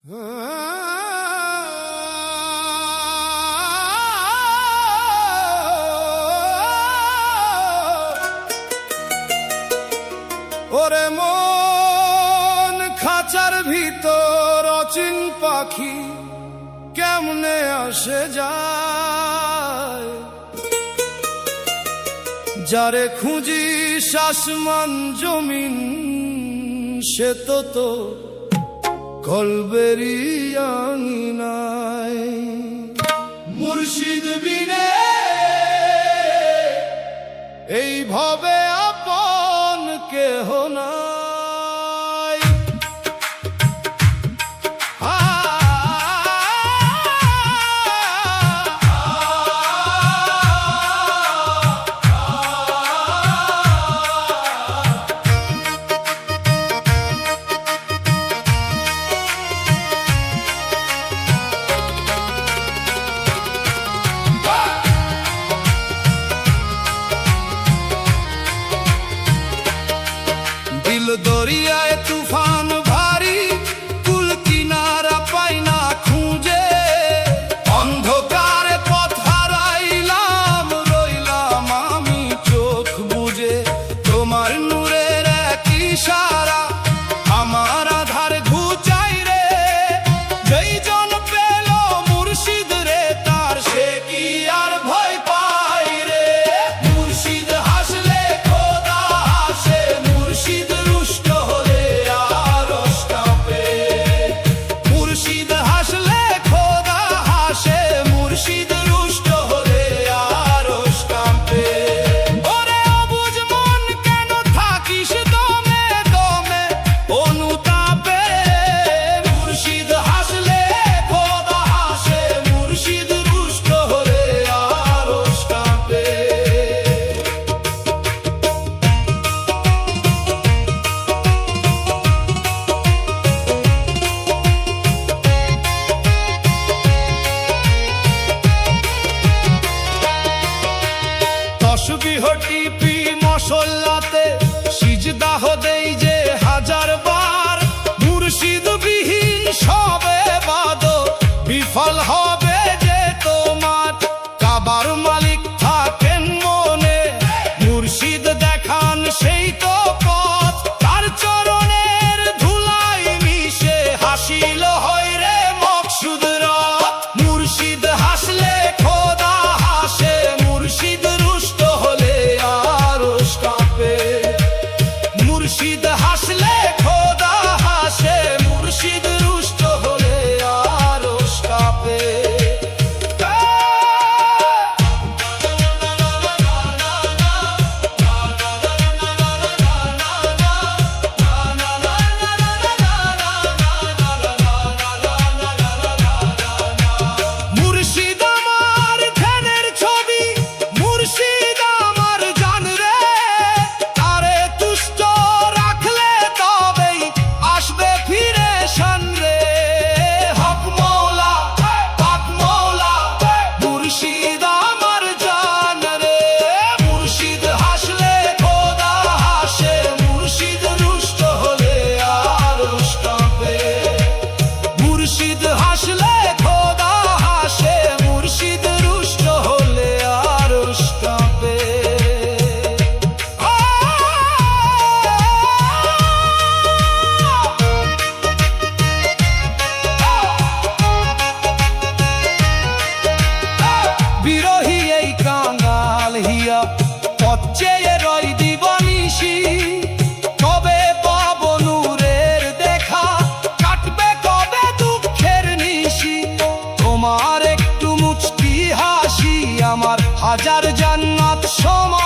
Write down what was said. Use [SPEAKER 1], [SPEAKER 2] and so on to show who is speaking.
[SPEAKER 1] ওরে মন খাঁচার ভিতর অচিন পাখি কেমনে আসে যায়, যারে খুঁজিস আসমান জমিন সে তো কলবেরি আঙিনায়। মুর্শিদ বিনে এই ভবে আপন কেহ নাই। দিল দরিয়ায় তুফান ভারী, কুল কিনারা পাই না খুঁজে, অন্ধকারে পথ হারাইলাম, রইলাম আমি চোখ বুজে। তোমার নূরের এক ইশারা আমার আধার ঘুচাই রে, যেই জন পেল মুর্শিদ রে তার সে কি আর ভয় পাই রে। মুর্শিদ হাসলে খোদা হাসে, মুর্শিদ রুষ্ট হলে আরশ কাঁপে। মুর্শিদ হাসলে খোদা হাসে, মুর্শিদ রুষ্ট হলে আরশ কাঁপে। ওরে অবুঝ মন কেন থাকিস দমে দমে অনুতাপে। মুর্শিদ হাসলে খোদা হাসে, মুর্শিদ রুষ্ট হলে আরশ কাঁপে। তসবিহ টিপি মশল্লাতে সিজদাহ দেই যে হাজার বার, মুর্শিদ বিহীন সবে বাদ বিফল হবে যে তোমার। কাবার মালিক থাকেন মনে, মুর্শিদ দেখান সেই তো পথ, তার চরণের ধুলাই মিশে হাসিল হয় রে মকসুদ রথ। মুর্শিদ হাসলে খোদা হাসে, মুর্শিদ রুষ্ট হলে আরশ কাঁপে। মুর্শিদ হাসলে খোদা হাসে, মুর্শিদ রুষ্ট হলে আরশ কাঁপে। মুর্শিদ আমার ধ্যানের ছবি, মুর্শিদ আমার জান রে, তারে তুষ্ট রাখলে তবেই আসবে ফিরে শান রে। হক মৌলা পাক মৌলা, মুর্শিদ আমার জান রে। মুর্শিদ হাসলে খোদা হাসে, মুর্শিদ রুষ্ট হলে আরশ কাঁপে। মুর্শিদ হাসলে খোদা হাসে, মুর্শিদ রুষ্ট হলে আরশ কাঁপে। বিরহী এই কাঙাল হিয়া পথ চেয়ে রয় দিবানিশি, কবে পাবো নূরের দেখা, কাটবে কবে দুঃখের নিশি। তোমার একটু মুচকি হাসি আমার হাজার জান্নাত সমান।